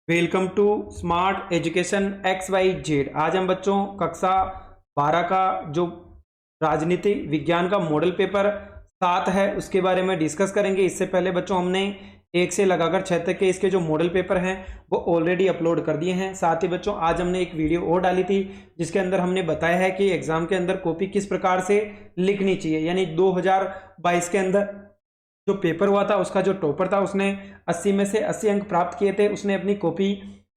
Welcome to smart education X Y Z. आज हम बच्चों कक्षा 12 का जो राजनीति विज्ञान का मॉडल पेपर 7 है उसके बारे में डिस्कस करेंगे। इससे पहले बच्चों हमने 1 से लगाकर 6 तक के इसके जो मॉडल पेपर हैं वो ऑलरेडी अपलोड कर दिए हैं। साथ ही बच्चों आज हमने एक वीडियो और डाली थी जिसके अंदर हमने बताया है कि एग्जाम के अंदर कॉपी किस प्रकार से लिखनी चाहिए। यानी 2022 के अंदर जो पेपर हुआ था उसका जो टॉपर था उसने 80 में से 80 अंक प्राप्त किए थे। उसने अपनी कॉपी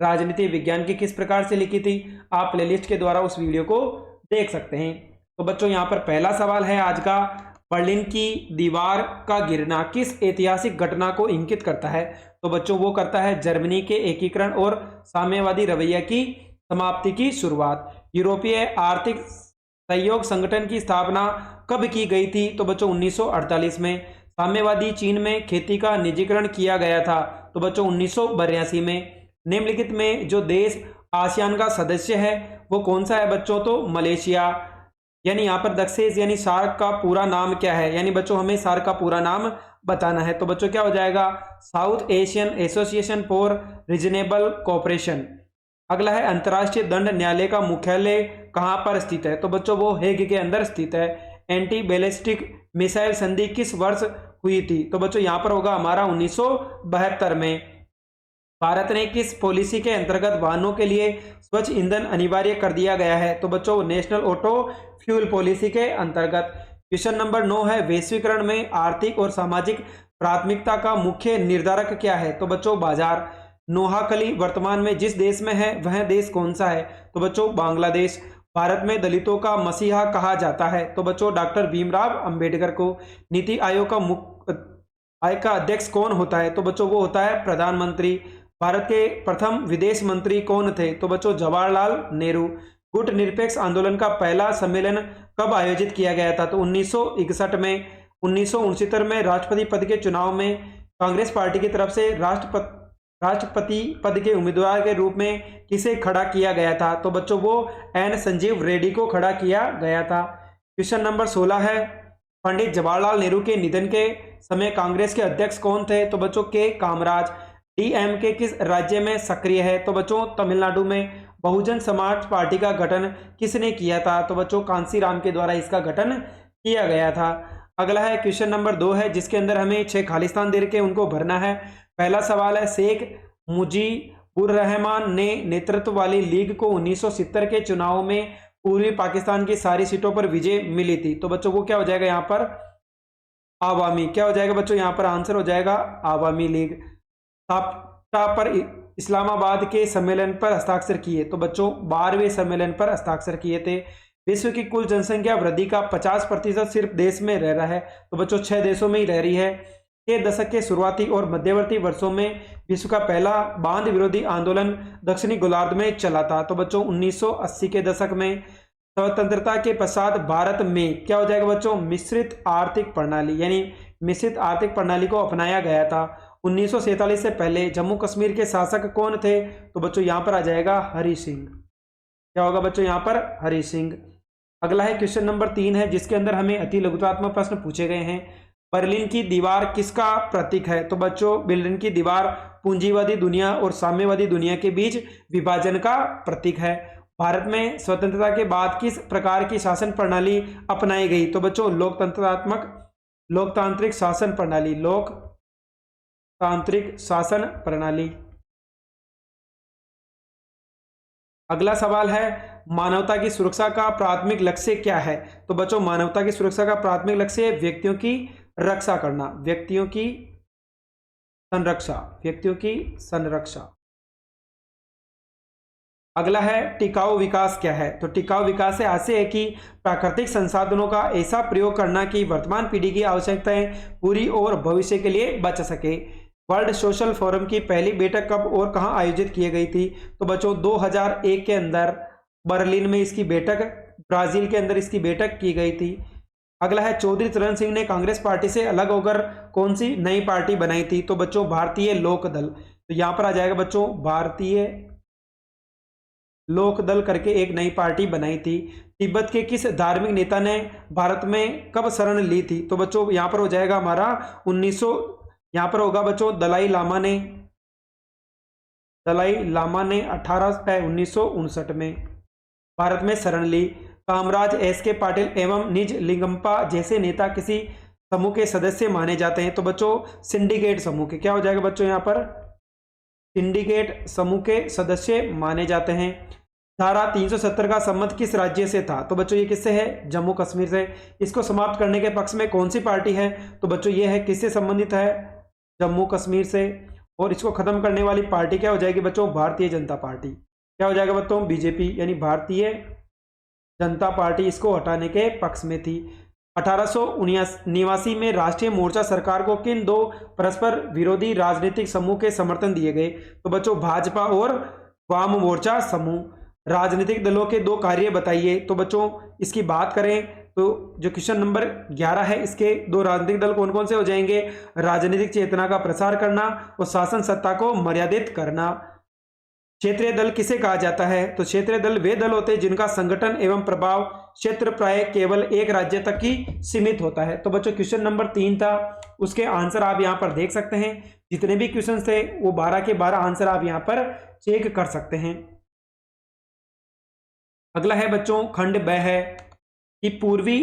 राजनीति विज्ञान की किस प्रकार से लिखी थी, आप प्लेलिस्ट के द्वारा उस वीडियो को देख सकते हैं। तो बच्चों यहाँ पर पहला सवाल है आज का, बर्लिन की दीवार का गिरना किस ऐतिहासिक घटना को इंगित करता है? तो बच्चों वो करता है जर्मनी के एकीकरण और साम्यवादी रवैया की समाप्ति की शुरुआत। यूरोपीय आर्थिक सहयोग संगठन की स्थापना कब की गई थी? तो बच्चों 1948 में। साम्यवादी चीन में खेती का निजीकरण किया गया था। तो बच्चों 1982 में। निम्नलिखित में जो देश आसियान का सदस्य है वो कौन सा है बच्चों? तो मलेशिया। यानी यहाँ पर दक्षेस यानी सार्क का पूरा नाम क्या है? यानी बच्चों हमें सार्क का पूरा नाम बताना है। तो बच्चों क्या हो जाएगा? South Asian association for reasonable cooperation. अगला है अंतर्राष्ट्रीय दंड न्यायालय का मुख्यालय कहाँ पर स्थित है? तो बच्चों वो हेग के अंदर स्थित है। एंटी बैलिस्टिक मिसाइल संधि किस वर्ष हुई थी? तो बच्चों यहाँ पर होगा हमारा 1972 में। भारत ने किस पॉलिसी के अंतर्गत वाहनों के लिए स्वच्छ ईंधन अनिवार्य कर दिया गया है? तो बच्चों नेशनल ऑटो फ्यूल पॉलिसी के अंतर्गत। क्वेश्चन नंबर 9 है, वैश्वीकरण में आर्थिक और सामाजिक प्राथमिकता का मुख्य निर्धारक क्या है? तो बच्चों बाजार। नोहाकली वर्तमान में जिस देश में है वह देश कौन सा है? तो बच्चों बांग्लादेश। भारत में दलितों का मसीहा कहा जाता है? तो बच्चों डॉक्टर भीमराव अंबेडकर को। नीति आयोग का मुख्य आयोग का अध्यक्ष कौन होता है? तो बच्चों वो होता है प्रधानमंत्री। भारत के प्रथम विदेश मंत्री कौन थे? तो बच्चों जवाहरलाल नेहरू। गुट निरपेक्ष आंदोलन का पहला सम्मेलन कब आयोजित किया गया था? तो 1961 में। 1969 में राष्ट्रपति पद के चुनाव में कांग्रेस पार्टी की तरफ से राष्ट्रपति पद के उम्मीदवार के रूप में किसे खड़ा किया गया था? तो बच्चों वो एन संजीव रेड्डी को खड़ा किया गया था। क्वेश्चन नंबर 16 है, पंडित जवाहरलाल नेहरू के निधन के समय कांग्रेस के अध्यक्ष कौन थे? तो बच्चों के कामराज। डीएमके किस राज्य में सक्रिय है? तो बच्चों तमिलनाडु में। बहुजन समाज पार्टी का गठन किसने किया था? तो बच्चों कांसीराम के द्वारा इसका गठन किया गया था। अगला है क्वेश्चन नंबर 2 है जिसके अंदर हमें 6 खालिस्तान दे के उनको भरना है। पहला सवाल है, शेख मुजीबुर रहमान ने नेतृत्व वाली लीग को 1970 के चुनाव में पूर्वी पाकिस्तान की सारी सीटों पर विजय मिली थी। तो बच्चों वो क्या हो जाएगा यहाँ पर? आवामी। क्या हो जाएगा बच्चों यहाँ पर? आंसर हो जाएगा आवामी लीग। साप्ता पर इस्लामाबाद के सम्मेलन पर हस्ताक्षर किए? तो बच्चों 12वें सम्मेलन पर हस्ताक्षर किए थे। विश्व की कुल जनसंख्या वृद्धि का 50% सिर्फ देश में रह रहा है? तो बच्चों 6 देशों में ही रह रही है। के दशक के शुरुआती और मध्यवर्ती वर्षों में विश्व का पहला बांध विरोधी आंदोलन दक्षिणी गोलार्ध में चला था? तो बच्चों 1980 के दशक में। स्वतंत्रता के पश्चात भारत में क्या हो जाएगा बच्चों? मिश्रित आर्थिक प्रणाली, यानी मिश्रित आर्थिक प्रणाली को अपनाया गया था। 1947 से पहले जम्मू कश्मीर के शासक कौन थे? तो बच्चों यहाँ पर आ जाएगा हरि सिंह। क्या होगा बच्चों यहाँ पर? हरि सिंह। अगला है क्वेश्चन नंबर 3 है जिसके अंदर हमें अति लघुतात्मक प्रश्न पूछे गए हैं। बर्लिन की दीवार किसका प्रतीक है? तो बच्चों बर्लिन की दीवार पूंजीवादी दुनिया और साम्यवादी दुनिया के बीच विभाजन का प्रतीक है। भारत में स्वतंत्रता के बाद किस प्रकार की शासन प्रणाली अपनाई गई? तो बच्चों लोकतांत्रिक शासन प्रणाली। लोकतांत्रिक शासन प्रणाली। अगला सवाल है, मानवता की सुरक्षा का प्राथमिक लक्ष्य क्या है? तो बच्चों मानवता की सुरक्षा का प्राथमिक लक्ष्य व्यक्तियों की रक्षा करना, व्यक्तियों की संरक्षा। अगला है, टिकाऊ विकास क्या है? तो टिकाऊ विकास से आशय है कि प्राकृतिक संसाधनों का ऐसा प्रयोग करना कि वर्तमान पीढ़ी की आवश्यकताएं पूरी और भविष्य के लिए बच सके। वर्ल्ड सोशल फोरम की पहली बैठक कब और कहां आयोजित की गई थी? तो बच्चों 2001 के अंदर बर्लिन में इसकी बैठक, ब्राजील के अंदर इसकी बैठक की गई थी। अगला है, चौधरी चरण सिंह ने कांग्रेस पार्टी से अलग होकर कौन सी नई पार्टी बनाई थी? तो बच्चों भारतीय लोक दल। तो यहां पर आ जाएगा बच्चों भारतीय लोक दल करके एक नई पार्टी बनाई थी। तिब्बत के किस धार्मिक नेता ने भारत में कब शरण ली थी? तो बच्चों यहां पर हो जाएगा हमारा 1900, यहां पर होगा बच्चों दलाई लामा ने दलाई लामा ने 1959 में भारत में शरण ली। कामराज एस के पाटिल एवं निज लिंगम्पा जैसे नेता किसी समूह के सदस्य माने जाते हैं। तो बच्चों सिंडिकेट समूह के, क्या हो जाएगा बच्चों यहाँ पर, सिंडिकेट समूह के सदस्य माने जाते हैं। धारा 370 का संबंध किस राज्य से था? तो बच्चों ये किससे है? जम्मू कश्मीर से। इसको समाप्त करने के पक्ष में कौन सी पार्टी है? तो बच्चों ये है, किससे संबंधित है? जम्मू कश्मीर से। और इसको खत्म करने वाली पार्टी क्या हो जाएगी बच्चों? भारतीय जनता पार्टी। क्या हो जाएगा बच्चों? बीजेपी, यानी भारतीय जनता पार्टी इसको हटाने के पक्ष में थी। 1879 में राष्ट्रीय मोर्चा सरकार को किन दो परस्पर विरोधी राजनीतिक समूह के समर्थन दिए गए? तो बच्चों भाजपा और वाम मोर्चा समूह। राजनीतिक दलों के दो कार्य बताइए। तो बच्चों इसकी बात करें तो जो क्वेश्चन नंबर 11 है, इसके दो राजनीतिक दल कौन कौन से हो जाएंगे? राजनीतिक चेतना का प्रसार करना और शासन सत्ता को मर्यादित करना। क्षेत्रीय दल किसे कहा जाता है? तो क्षेत्रीय दल वे दल होते हैं जिनका संगठन एवं प्रभाव क्षेत्र प्राय केवल एक राज्य तक ही सीमित होता है। तो बच्चों क्वेश्चन नंबर 3 था, उसके आंसर आप यहाँ पर देख सकते हैं। जितने भी क्वेश्चन थे वो 12 के 12 आंसर आप यहाँ पर चेक कर सकते हैं। अगला है बच्चों खंड ब है कि पूर्वी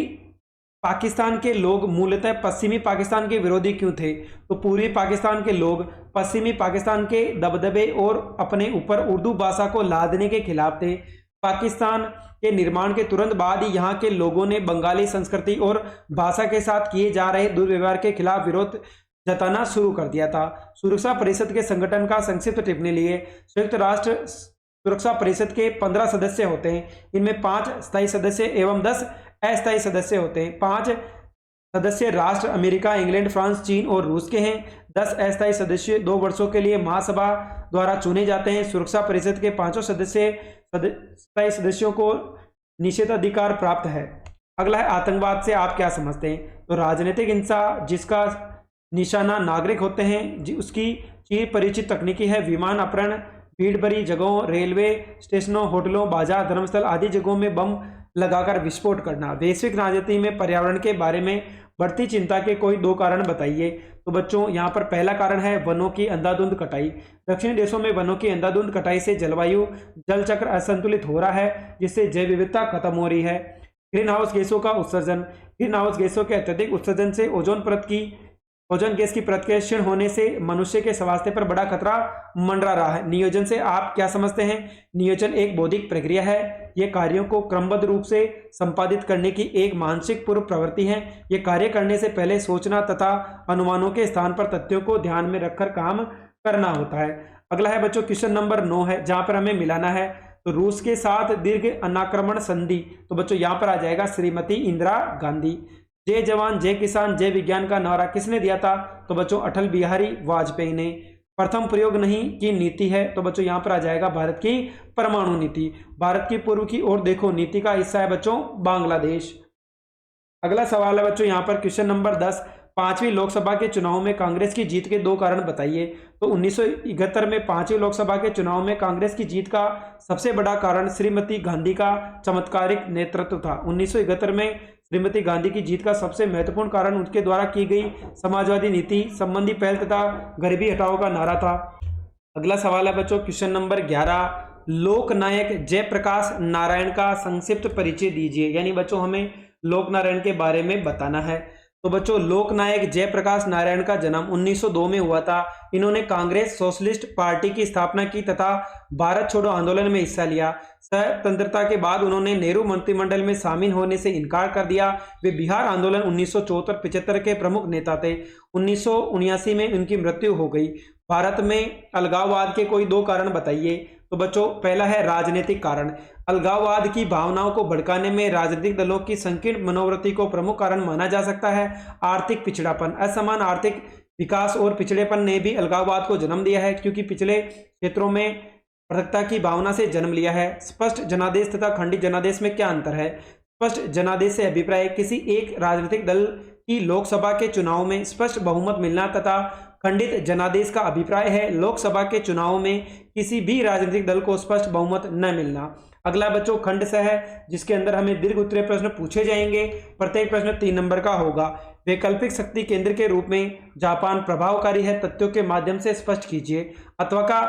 पाकिस्तान के लोग मूलतः पश्चिमी पाकिस्तान के विरोधी क्यों थे? तो पूर्वी पाकिस्तान के लोग पश्चिमी पाकिस्तान के दबदबे और अपने ऊपर उर्दू भाषा को लादने के खिलाफ थे। पाकिस्तान के निर्माण के तुरंत बाद ही यहाँ के लोगों ने बंगाली संस्कृति और भाषा के साथ किए जा रहे दुर्व्यवहार के खिलाफ विरोध जताना शुरू कर दिया था। सुरक्षा परिषद के संगठन का संक्षिप्त टिप्पणी लिए। संयुक्त राष्ट्र सुरक्षा परिषद के 15 सदस्य होते हैं। इनमें 5 स्थायी सदस्य एवं 10 अस्थायी सदस्य होते हैं। 5 सदस्य राष्ट्र अमेरिका, इंग्लैंड, फ्रांस, चीन और रूस के हैं। 10 अस्थायी सदस्य 2 वर्षों के लिए महासभा द्वारा चुने जाते हैं। सुरक्षा परिषद के 5 स्थायी सदस्यों को निषेधाधिकार प्राप्त है। अगला है आतंकवाद से आप क्या समझते हैं? तो राजनीतिक हिंसा जिसका निशाना नागरिक होते हैं उसकी चिर परिचित तकनीकी है विमान अपहरण, भीड़ भरी जगहों, रेलवे स्टेशनों, होटलों, बाजार, धर्मस्थल आदि जगहों में बम लगाकर विस्फोट करना। वैश्विक राजनीति में पर्यावरण के बारे में बढ़ती चिंता के कोई 2 कारण बताइए। तो बच्चों यहाँ पर पहला कारण है वनों की अंधाधुंध कटाई। दक्षिणी देशों में वनों की अंधाधुंध कटाई से जलवायु जल चक्र असंतुलित हो रहा है, जिससे जैव विविधता खत्म हो रही है। ग्रीन हाउस गैसों का उत्सर्जन। ग्रीन हाउस गैसों के अत्यधिक उत्सर्जन से ओजोन गैस की परत के क्षीण होने से मनुष्य के स्वास्थ्य पर बड़ा खतरा मंडरा रहा है। नियोजन से आप क्या समझते हैं? नियोजन एक बौद्धिक प्रक्रिया है। ये कार्यों को क्रमबद्ध रूप से संपादित करने की एक मानसिक पूर्व प्रवृत्ति है। ये कार्य करने से पहले सोचना तथा अनुमानों के स्थान पर तथ्यों को ध्यान में रखकर काम करना होता है। अगला है बच्चों क्वेश्चन नंबर 9 है, जहां पर हमें मिलाना है तो रूस के साथ दीर्घ अनाक्रमण संधि। तो बच्चों यहाँ पर आ जाएगा श्रीमती इंदिरा गांधी। जय जवान जय किसान जय विज्ञान का नारा किसने दिया था? तो बच्चों अटल बिहारी वाजपेयी ने। प्रथम प्रयोग नहीं की नीति है। तो बच्चों यहाँ पर आ जाएगा भारत की परमाणु नीति। भारत की पूर्व की ओर देखो नीति का हिस्सा है बच्चों बांग्लादेश। अगला सवाल है बच्चों यहाँ पर क्वेश्चन नंबर 10, 5वीं लोकसभा के चुनाव में कांग्रेस की जीत के 2 कारण बताइए। तो 1971 में 5वीं लोकसभा के चुनाव में कांग्रेस की जीत का सबसे बड़ा कारण श्रीमती गांधी का चमत्कारिक नेतृत्व था। 1971 में श्रीमती गांधी की जीत का सबसे महत्वपूर्ण कारण उनके द्वारा की गई समाजवादी नीति संबंधी पहल तथा गरीबी हटाओ का नारा था। अगला सवाल है बच्चों क्वेश्चन नंबर 11, लोकनायक जयप्रकाश नारायण का संक्षिप्त परिचय दीजिए। यानी बच्चों हमें लोकनारायण के बारे में बताना है। तो बच्चों लोकनायक जयप्रकाश नारायण का जन्म 1902 में हुआ था। इन्होंने कांग्रेस सोशलिस्ट पार्टी की स्थापना की तथा भारत छोड़ो आंदोलन में हिस्सा लिया। स्वतंत्रता के बाद उन्होंने नेहरू मंत्रिमंडल में शामिल होने से इनकार कर दिया। वे बिहार आंदोलन 1974-75 के प्रमुख नेता थे। 1979 में उनकी मृत्यु हो गई। भारत में अलगाववाद के कोई 2 कारण बताइए। तो बच्चों पहला है राजनीतिक कारण। अलगाववाद की भावनाओं को भड़काने में राजनीतिक दलों की संकीर्ण मनोवृत्ति को प्रमुख कारण माना जा सकता है। आर्थिक पिछड़ापन, असमान आर्थिक विकास और पिछड़ेपन ने भी अलगाववाद को जन्म दिया है, क्योंकि पिछले क्षेत्रों में पृथकता की भावना से जन्म लिया है। स्पष्ट जनादेश तथा खंडित जनादेश में क्या अंतर है? स्पष्ट जनादेश से अभिप्राय किसी एक राजनीतिक दल की लोकसभा के चुनाव में स्पष्ट बहुमत मिलना तथा खंडित जनादेश का अभिप्राय है लोकसभा के चुनाव में किसी भी राजनीतिक दल को स्पष्ट बहुमत न मिलना। अगला बच्चों खंड स है, जिसके अंदर हमें दीर्घ उत्तरीय प्रश्न पूछे जाएंगे। प्रत्येक प्रश्न 3 नंबर का होगा। वैकल्पिक शक्ति केंद्र के रूप में जापान प्रभावकारी है, तथ्यों के माध्यम से स्पष्ट कीजिए। अथवा का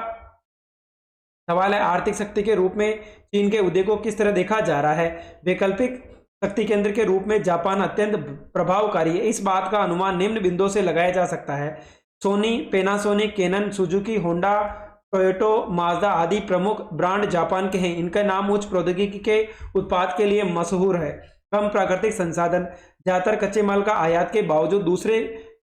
सवाल है आर्थिक शक्ति के रूप में चीन के उदय को किस तरह देखा जा रहा है। वैकल्पिक शक्ति केंद्र के रूप में जापान अत्यंत प्रभावकारी है। इस बात का अनुमान निम्न बिंदुओं से लगाया जा सकता है। Sony, Panasonic, Canon, Suzuki, Honda, Toyota, Mazda आदि प्रमुख ब्रांड जापान के हैं। इनका नाम उच्च प्रौद्योगिकी के उत्पाद के लिए मशहूर है। कम प्राकृतिक संसाधन, ज्यादातर कच्चे माल का आयात के बावजूद दूसरे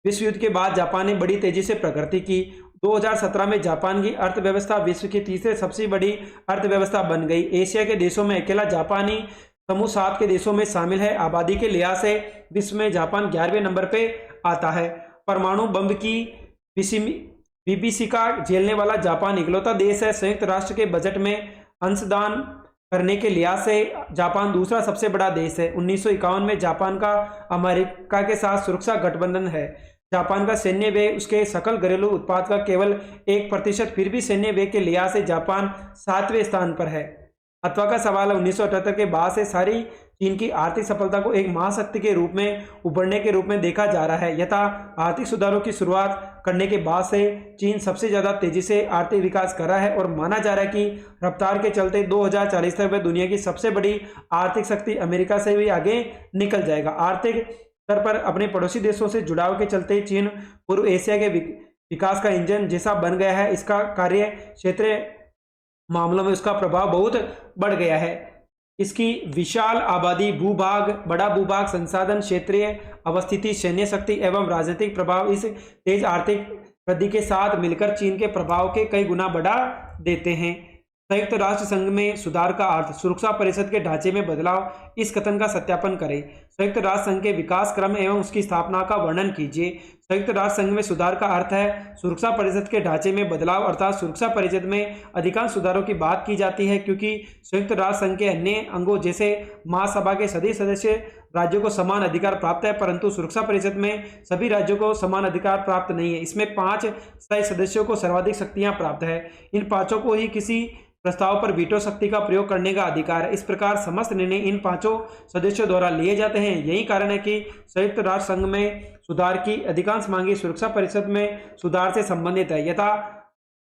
विश्व युद्ध के बाद जापान ने बड़ी तेजी से प्रगति की। 2017 में जापान की अर्थव्यवस्था विश्व की तीसरे सबसे बड़ी अर्थव्यवस्था बन गई। एशिया के देशों में अकेला जापानी समूह 7 के देशों में शामिल है। आबादी के लिहाज से विश्व में जापान 11वें नंबर पे आता है। परमाणु बम की विभीषिका झेलने वाला जापान इकलौता देश है। संयुक्त राष्ट्र के बजट में अंशदान करने के लिहाज से जापान दूसरा सबसे बड़ा देश है। 1951 में जापान का अमेरिका के साथ सुरक्षा गठबंधन है। जापान का सैन्य व्यय उसके सकल घरेलू उत्पाद का केवल 1%, फिर भी सैन्य व्यय के लिहाज से जापान 7वें स्थान पर है। अथवा का सवाल है 1978 के बाद से सारी चीन की आर्थिक सफलता को एक महाशक्ति के रूप में उभरने के रूप में देखा जा रहा है। यथा आर्थिक सुधारों की शुरुआत करने के बाद से चीन सबसे ज्यादा तेजी से आर्थिक विकास कर रहा है और माना जा रहा है कि रफ्तार के चलते 2040 तक वह दुनिया की सबसे बड़ी आर्थिक शक्ति अमेरिका से भी आगे निकल जाएगा। आर्थिक स्तर पर अपने पड़ोसी देशों से जुड़ाव के चलते चीन पूर्व एशिया के विकास का इंजन जैसा बन गया है। इसका कार्य क्षेत्रीय मामलों में उसका प्रभाव बहुत बढ़ गया है। इसकी विशाल आबादी, भूभाग, बड़ा भूभाग, संसाधन, क्षेत्रीय अवस्थिति, सैन्य शक्ति एवं राजनीतिक प्रभाव इस तेज आर्थिक वृद्धि के साथ मिलकर चीन के प्रभाव के कई गुना बढ़ा देते हैं। संयुक्त राष्ट्र संघ में सुधार का अर्थ, सुरक्षा परिषद के ढांचे में बदलाव। इस कथन का सत्यापन करें। संयुक्त राष्ट्र संघ के विकास क्रम एवं उसकी स्थापना का वर्णन कीजिए। संयुक्त राष्ट्र संघ में सुधार का अर्थ है सुरक्षा परिषद के ढांचे में बदलाव, अर्थात सुरक्षा परिषद में अधिकांश सुधारों की बात की जाती है क्योंकि संयुक्त राष्ट्र संघ के अन्य अंगों जैसे महासभा के सभी सदस्य राज्यों को समान अधिकार प्राप्त है, परंतु सुरक्षा परिषद में सभी राज्यों को समान अधिकार प्राप्त नहीं है। इसमें 5 स्थायी सदस्यों को सर्वाधिक शक्तियां प्राप्त है। इन 5 को ही किसी प्रस्ताव पर वीटो शक्ति का प्रयोग करने का अधिकार है। इस प्रकार समस्त निर्णय इन 5 सदस्यों द्वारा लिए जाते हैं। यही कारण है कि संयुक्त राष्ट्र संघ में सुधार की अधिकांश मांगे सुरक्षा परिषद में सुधार से संबंधित है। यथा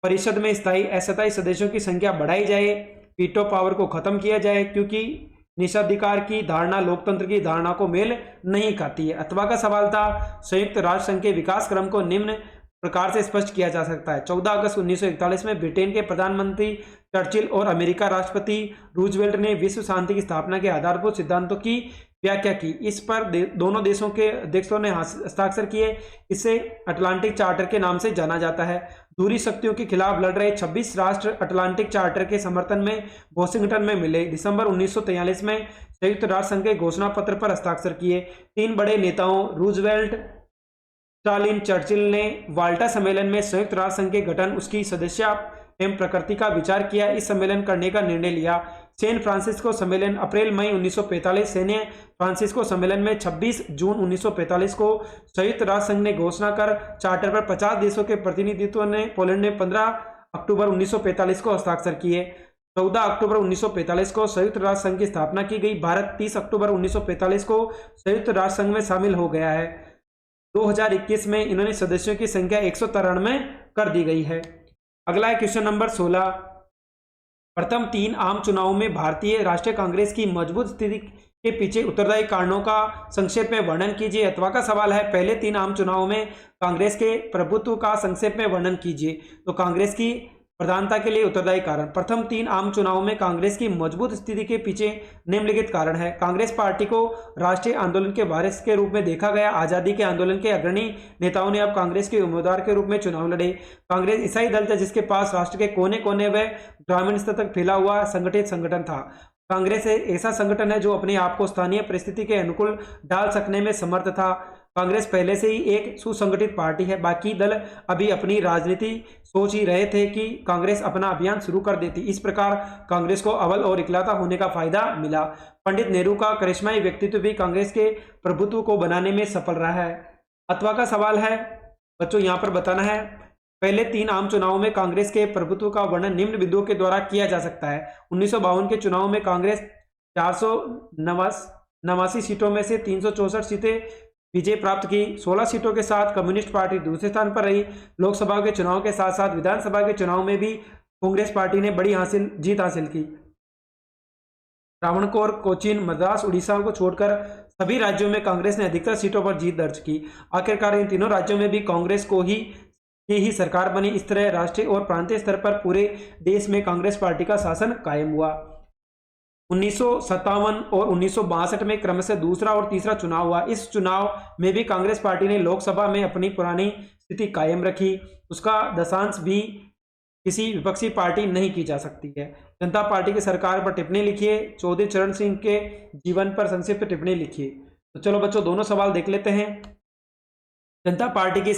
परिषद में स्थायी अस्थायी सदस्यों की संख्या बढ़ाई जाए, वीटो पावर को खत्म किया जाए, क्योंकि निषेधाधिकार की धारणा लोकतंत्र की धारणा को मेल नहीं खाती है। अथवा का सवाल था संयुक्त राष्ट्र संघ के विकास क्रम को निम्न प्रकार से स्पष्ट किया जा सकता है। 14 अगस्त 1941 में ब्रिटेन के प्रधानमंत्री चर्चिल और अमेरिका राष्ट्रपति रूजवेल्ट ने विश्व शांति की स्थापना के आधारभूत सिद्धांतों की व्याख्या की। इस पर दोनों देशों के अध्यक्षों ने हस्ताक्षर किए। इसे अटलांटिक चार्टर के नाम से जाना जाता है। दूरी शक्तियों के खिलाफ लड़ रहे 26 राष्ट्र अटलांटिक चार्टर के समर्थन में वॉशिंगटन में मिले। दिसंबर 1943 में संयुक्त राष्ट्र संघ के घोषणा पत्र पर हस्ताक्षर किए। 3 बड़े नेताओं रूजवेल्ट, स्टालिन, चर्चिल ने वाल्टा सम्मेलन में संयुक्त राष्ट्र संघ के गठन, उसकी सदस्यता एवं प्रकृति का विचार किया। इस सम्मेलन करने का निर्णय लिया। सैन फ्रांसिस्को सम्मेलन अप्रैल मई 1945, सैन्य फ्रांसिस्को सम्मेलन में 26 जून 1945 को संयुक्त राष्ट्र संघ ने घोषणा कर चार्टर पर 50 देशों के प्रतिनिधित्व ने पोलैंड ने 15 अक्टूबर 1945 को हस्ताक्षर किए। 14 अक्टूबर 1945 को संयुक्त राष्ट्र संघ की स्थापना की गई। भारत 30 अक्टूबर 1945 को संयुक्त राष्ट्र संघ में शामिल हो गया है। 2021 में इन्होंने सदस्यों की संख्या 193 कर दी गई है। अगला है क्वेश्चन नंबर 16। प्रथम 3 आम चुनावों में भारतीय राष्ट्रीय कांग्रेस की मजबूत स्थिति के पीछे उत्तरदायी कारणों का संक्षेप में वर्णन कीजिए। अथवा का सवाल है पहले 3 आम चुनावों में कांग्रेस के प्रभुत्व का संक्षेप में वर्णन कीजिए। तो कांग्रेस की प्रधानता के लिए उत्तरदायी कारण। प्रथम 3 आम चुनावों में कांग्रेस की मजबूत स्थिति के पीछे निम्नलिखित कारण है। कांग्रेस पार्टी को राष्ट्रीय आंदोलन के वारिस के रूप में देखा गया। आजादी के आंदोलन के अग्रणी नेताओं ने अब कांग्रेस के उम्मीदवार के रूप में चुनाव लड़े। कांग्रेस ईसाई दल था जिसके पास राष्ट्र के कोने कोने व ग्रामीण स्तर तक फैला हुआ संगठित संगठन था। कांग्रेस एक ऐसा संगठन है जो अपने आप को स्थानीय परिस्थिति के अनुकूल डाल सकने में समर्थ था। कांग्रेस पहले से ही एक सुसंगठित पार्टी है। बाकी दल अभी अपनी राजनीति सोच ही रहे थे कि कांग्रेस अपना अभियान शुरू कर देती। इस प्रकार कांग्रेस को अव्वल और इकलौता होने का फायदा मिला। पंडित नेहरू का करिश्माई व्यक्तित्व भी कांग्रेस के प्रभुत्व को बनाने में सफल रहा है। अथवा का सवाल है बच्चों यहाँ पर बताना है पहले 3 आम चुनावों में कांग्रेस के प्रभुत्व का वर्णन निम्न बिंदुओं के द्वारा किया जा सकता है। 1952 के चुनाव में कांग्रेस 489 सीटों में से 364 सीटें विजय प्राप्त की। 16 सीटों के साथ कम्युनिस्ट पार्टी दूसरे स्थान पर रही। लोकसभा के चुनाव के साथ साथ विधानसभा के चुनाव में भी कांग्रेस पार्टी ने बड़ी जीत हासिल की। त्रावणकोर, कोचीन, मद्रास, उड़ीसा को छोड़कर सभी राज्यों में कांग्रेस ने अधिकतर सीटों पर जीत दर्ज की। आखिरकार इन तीनों राज्यों में भी कांग्रेस की ही सरकार बनी। इस तरह राष्ट्रीय और प्रांतीय स्तर पर पूरे देश में कांग्रेस पार्टी का शासन कायम हुआ। 1957 और 1962 में क्रमशः दूसरा और तीसरा चुनाव हुआ। इस चुनाव में भी कांग्रेस पार्टी ने लोकसभा में अपनी पुरानी स्थिति कायम रखी। उसका दशांश भी किसी विपक्षी पार्टी नहीं की जा सकती है। जनता पार्टी की सरकार पर टिप्पणी लिखिए। चौधरी चरण सिंह के जीवन पर संक्षिप्त टिप्पणी लिखिए। तो चलो बच्चों दोनों सवाल देख लेते हैं। जनता पार्टी की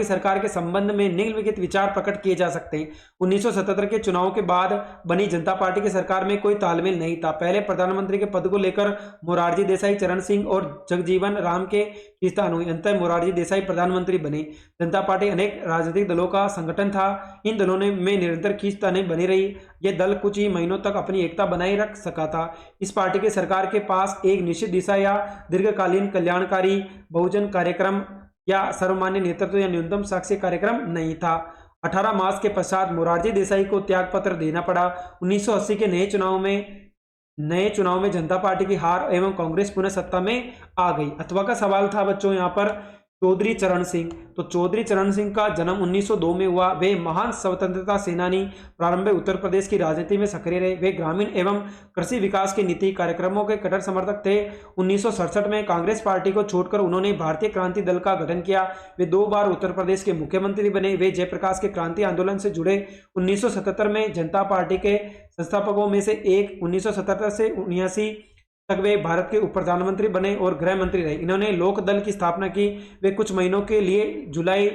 सरकार के संबंध में निम्नलिखित विचार प्रकट किए जा सकते हैं। 1977 के चुनाव के बाद बनी जनता पार्टी की सरकार में कोई तालमेल नहीं था। पहले प्रधानमंत्री के पद को लेकर मोरारजी देसाई, चरण सिंह और जगजीवन राम के खींचतान हुई। अंतर मोरारजी देसाई प्रधानमंत्री बने। जनता पार्टी अनेक राजनीतिक दलों का संगठन था। इन दलों में निरंतर खींचतानें बनी रही। यह दल कुछ ही महीनों तक अपनी एकता बनाए रख सका था। इस पार्टी की सरकार के पास एक निश्चित दिशा या दीर्घकालीन कल्याणकारी बहुजन कार्यक्रम या सर्वमान्य नेतृत्व या न्यूनतम साक्ष्य कार्यक्रम नहीं था। 18 मार्च के पश्चात मोरारजी देसाई को त्यागपत्र देना पड़ा। 1980 के नए चुनाव में जनता पार्टी की हार एवं कांग्रेस पुनः सत्ता में आ गई। अथवा का सवाल था बच्चों यहाँ पर चौधरी चरण सिंह। तो चौधरी चरण सिंह का जन्म 1902 में हुआ। वे महान स्वतंत्रता सेनानी, प्रारंभ में उत्तर प्रदेश की राजनीति में सक्रिय रहे। वे ग्रामीण एवं कृषि विकास के नीति कार्यक्रमों के कट्टर समर्थक थे। 1967 में कांग्रेस पार्टी को छोड़कर उन्होंने भारतीय क्रांति दल का गठन किया। वे 2 बार उत्तर प्रदेश के मुख्यमंत्री बने। वे जयप्रकाश के क्रांति आंदोलन से जुड़े। 1977 में जनता पार्टी के संस्थापकों में से एक। 1977 से 1979 तक वे भारत के उप प्रधानमंत्री बने और गृह मंत्री रहे। इन्होंने लोक दल की स्थापना की। वे कुछ महीनों के लिए जुलाई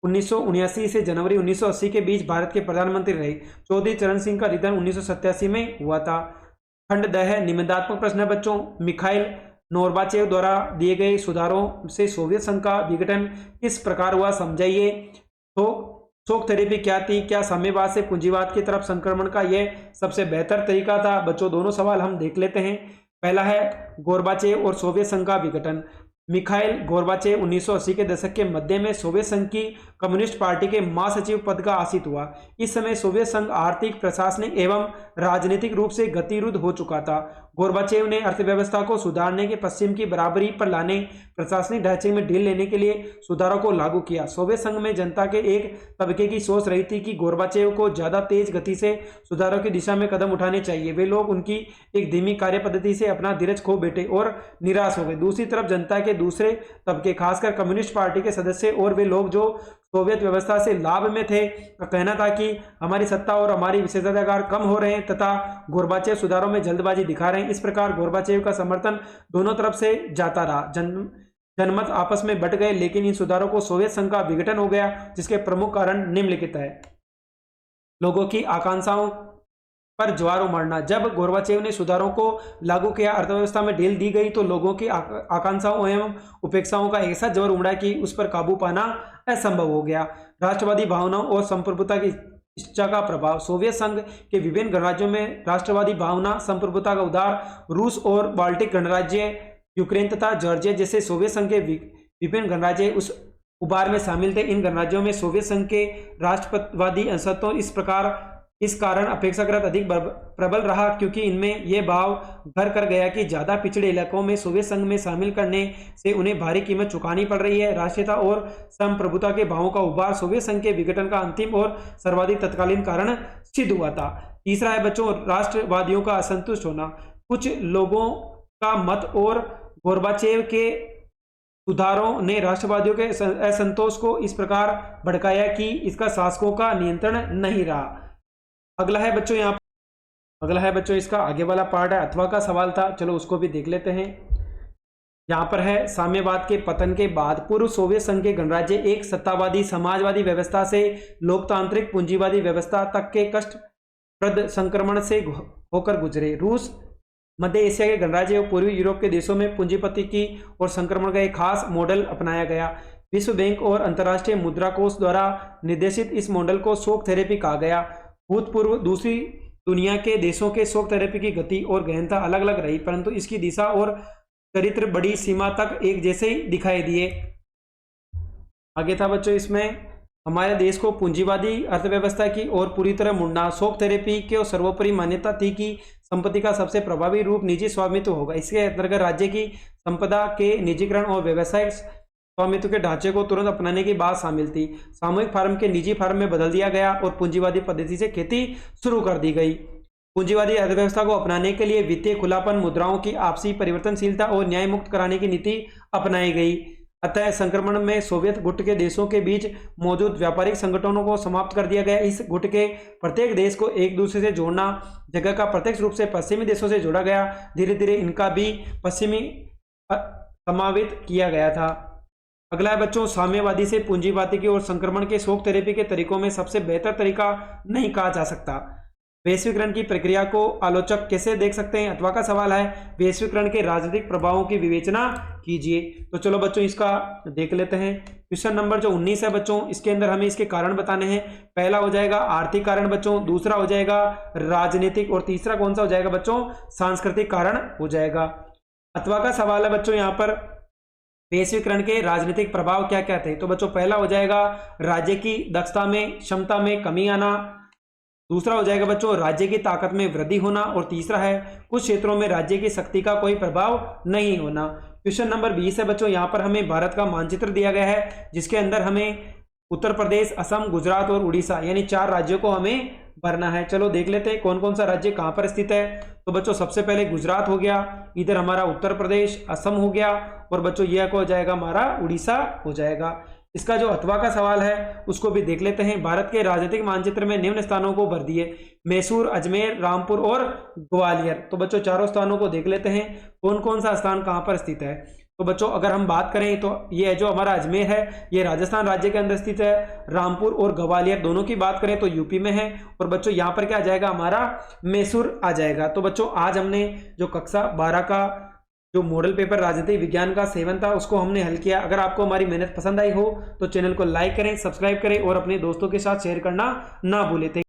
1979 से जनवरी 1980 के बीच भारत के प्रधानमंत्री रहे। चौधरी चरण सिंह का निधन 1987 में हुआ था। खंड द है निबंधात्मक प्रश्न है बच्चों। मिखाइल नोरबाचेव द्वारा दिए गए सुधारों से सोवियत संघ का विघटन किस प्रकार हुआ, समझाइए। तो शोक थेरेपी क्या थी? क्या साम्यवाद से पूंजीवाद की तरफ संक्रमण का यह सबसे बेहतर तरीका था? बच्चों दोनों सवाल हम देख लेते हैं। पहला है गोर्बाचेव और सोवियत संघ का विघटन। मिखाइल गोर्बाचेव 1980 के दशक के मध्य में सोवियत संघ की कम्युनिस्ट पार्टी के महासचिव पद का आसीन हुआ। इस समय सोवियत संघ आर्थिक, प्रशासनिक एवं राजनीतिक रूप से गतिरोध हो चुका था। गोर्बाचेव ने अर्थव्यवस्था को सुधारने के, पश्चिम की बराबरी पर लाने, प्रशासनिक ढांचे में ढील लेने के लिए सुधारों को लागू किया। सोवियत संघ में जनता के एक तबके की सोच रही थी कि गोर्बाचेव को ज्यादा तेज गति से सुधारों की दिशा में कदम उठाने चाहिए। वे लोग उनकी एक धीमी कार्य पद्धति से अपना धीरज खो बैठे और निराश हो गए। दूसरी तरफ जनता के दूसरे तबके, खासकर कम्युनिस्ट पार्टी के सदस्य और वे लोग जो सोवियत व्यवस्था से लाभ में थे, का कहना था कि हमारी सत्ता और हमारी विशेषाधिकार कम हो रहे हैं तथा गोर्बाचेव सुधारों में जल्दबाजी दिखा रहे हैं। इस प्रकार गोर्बाचेव का समर्थन दोनों तरफ से जाता रहा। जनमत आपस में बट गए, लेकिन इन सुधारों को सोवियत संघ का विघटन हो गया, जिसके प्रमुख कारण निम्नलिखित है। लोगों की आकांक्षाओं पर ज्वार उमड़ना। जब गोर्बाचेव ने सुधारों को लागू किया, अर्थव्यवस्था में ढील दी गई, तो लोगों की आकांक्षाओं एवं उपेक्षाओं का ऐसा ज्वर उमड़ा कि उस पर काबू पाना असंभव हो गया। राष्ट्रवादी भावनाओं और संप्रभुता की इच्छा का प्रभाव। सोवियत संघ के विभिन्न गणराज्यों में राष्ट्रवादी भावना, संप्रभुता का उदार रूस और बाल्टिक गणराज्य, यूक्रेन तथा जॉर्जिया जैसे सोवियत संघ के विभिन्न गणराज्य उस उबार में शामिल थे। इन गणराज्यों में सोवियत संघ के राष्ट्रवादी अंशत्व इस कारण अपेक्षाकृत अधिक प्रबल रहा, क्योंकि इनमें यह भाव घर कर गया कि ज्यादा पिछड़े इलाकों में सोवियत संघ में शामिल करने से उन्हें भारी कीमत चुकानी पड़ रही है। राष्ट्रीयता और संप्रभुता के भावों का उबार सोवियत संघ के विघटन का अंतिम और सर्वाधिक तत्कालीन कारण सिद्ध हुआ था। तीसरा है बच्चों राष्ट्रवादियों का असंतुष्ट होना। कुछ लोगों का मत और गोर्बाचेव के सुधारों ने राष्ट्रवादियों के असंतोष को इस प्रकार भड़काया कि इसका शासकों का नियंत्रण नहीं रहा। अगला है बच्चों इसका आगे वाला पार्ट है, अथवा का सवाल था, चलो उसको भी देख लेते हैं। यहाँ पर है साम्यवाद के पतन के बाद पूर्व सोवियत संघ के गणराज्य एक सत्तावादी समाजवादी व्यवस्था से लोकतांत्रिक पूंजीवादी व्यवस्था तक के कष्टप्रद संक्रमण से होकर गुजरे। रूस, मध्य एशिया के गणराज्य और पूर्वी यूरोप के देशों में पूंजीपति की और संक्रमण का एक खास मॉडल अपनाया गया। विश्व बैंक और अंतर्राष्ट्रीय मुद्रा कोष द्वारा निर्देशित इस मॉडल को शॉक थेरेपी कहा गया। भूतपूर्व दूसरी दुनिया के देशों के शॉक थेरेपी की गति और गहनता अलग अलग रही, परंतु इसकी दिशा और चरित्र बड़ी सीमा तक एक जैसे ही दिखाई दिए। आगे था बच्चों इसमें हमारे देश को पूंजीवादी अर्थव्यवस्था की ओर पूरी तरह मुड़ना। शॉक थेरेपी के सर्वोपरि मान्यता थी कि संपत्ति का सबसे प्रभावी रूप निजी स्वामित्व होगा। इसके अंतर्गत राज्य की संपदा के निजीकरण और व्यवसायिक स्वामित्व के ढांचे को तुरंत अपनाने की बात शामिल थी। सामूहिक फार्म के निजी फार्म में बदल दिया गया और पूंजीवादी पद्धति से खेती शुरू कर दी गई। पूंजीवादी अर्थव्यवस्था को अपनाने के लिए वित्तीय खुलापन, मुद्राओं की आपसी परिवर्तनशीलता और न्याय मुक्त कराने की नीति अपनाई गई। अतः संक्रमण में सोवियत गुट के देशों के बीच मौजूद व्यापारिक संगठनों को समाप्त कर दिया गया। इस गुट के प्रत्येक देश को एक दूसरे से जोड़ना जगह का प्रत्यक्ष रूप से पश्चिमी देशों से जोड़ा गया। धीरे धीरे इनका भी पश्चिमी समावित किया गया था। अगला है बच्चों, साम्यवादी से पूंजीवादी की ओर संक्रमण के शॉक थेरेपी के तरीकों में सबसे बेहतर तरीका नहीं कहा जा सकता। वैश्वीकरण की प्रक्रिया को आलोचक कैसे देख सकते हैं? अथवा का सवाल है, वैश्वीकरण के राजनीतिक प्रभावों की विवेचना कीजिए। तो चलो बच्चों इसका देख लेते हैं। क्वेश्चन नंबर जो 19 है बच्चों, इसके अंदर हमें इसके कारण बताने हैं। पहला हो जाएगा आर्थिक कारण बच्चों, दूसरा हो जाएगा राजनीतिक और तीसरा कौन सा हो जाएगा बच्चों? सांस्कृतिक कारण हो जाएगा। अथवा का सवाल है बच्चों यहाँ पर, वैश्वीकरण के राजनीतिक प्रभाव क्या क्या थे? तो बच्चों पहला हो जाएगा राज्य की दक्षता में, क्षमता में कमी आना, दूसरा हो जाएगा बच्चों राज्य की ताकत में वृद्धि होना, और तीसरा है कुछ क्षेत्रों में राज्य की शक्ति का कोई प्रभाव नहीं होना। क्वेश्चन नंबर 20 है बच्चों, यहाँ पर हमें भारत का मानचित्र दिया गया है, जिसके अंदर हमें उत्तर प्रदेश, असम, गुजरात और उड़ीसा यानी 4 राज्यों को हमें भरना है। चलो देख लेते हैं कौन कौन सा राज्य कहाँ पर स्थित है। तो बच्चों सबसे पहले गुजरात हो गया, इधर हमारा उत्तर प्रदेश, असम हो गया, और बच्चों यह हो जाएगा हमारा उड़ीसा हो जाएगा। इसका जो अथवा का सवाल है उसको भी देख लेते हैं। भारत के राजनीतिक मानचित्र में निम्न स्थानों को भर दिए, मैसूर, अजमेर, रामपुर और ग्वालियर। तो बच्चों चारों स्थानों को देख लेते हैं कौन कौन सा स्थान कहाँ पर स्थित है। तो बच्चों अगर हम बात करें तो ये जो हमारा अजमेर है ये राजस्थान राज्य के अंदर स्थित है। रामपुर और ग्वालियर दोनों की बात करें तो यूपी में है, और बच्चों यहाँ पर क्या आ जाएगा हमारा मैसूर आ जाएगा। तो बच्चों आज हमने जो कक्षा 12 का जो मॉडल पेपर राजनीतिक विज्ञान का 7 था उसको हमने हल किया। अगर आपको हमारी मेहनत पसंद आई हो तो चैनल को लाइक करें, सब्सक्राइब करें और अपने दोस्तों के साथ शेयर करना ना भूलें।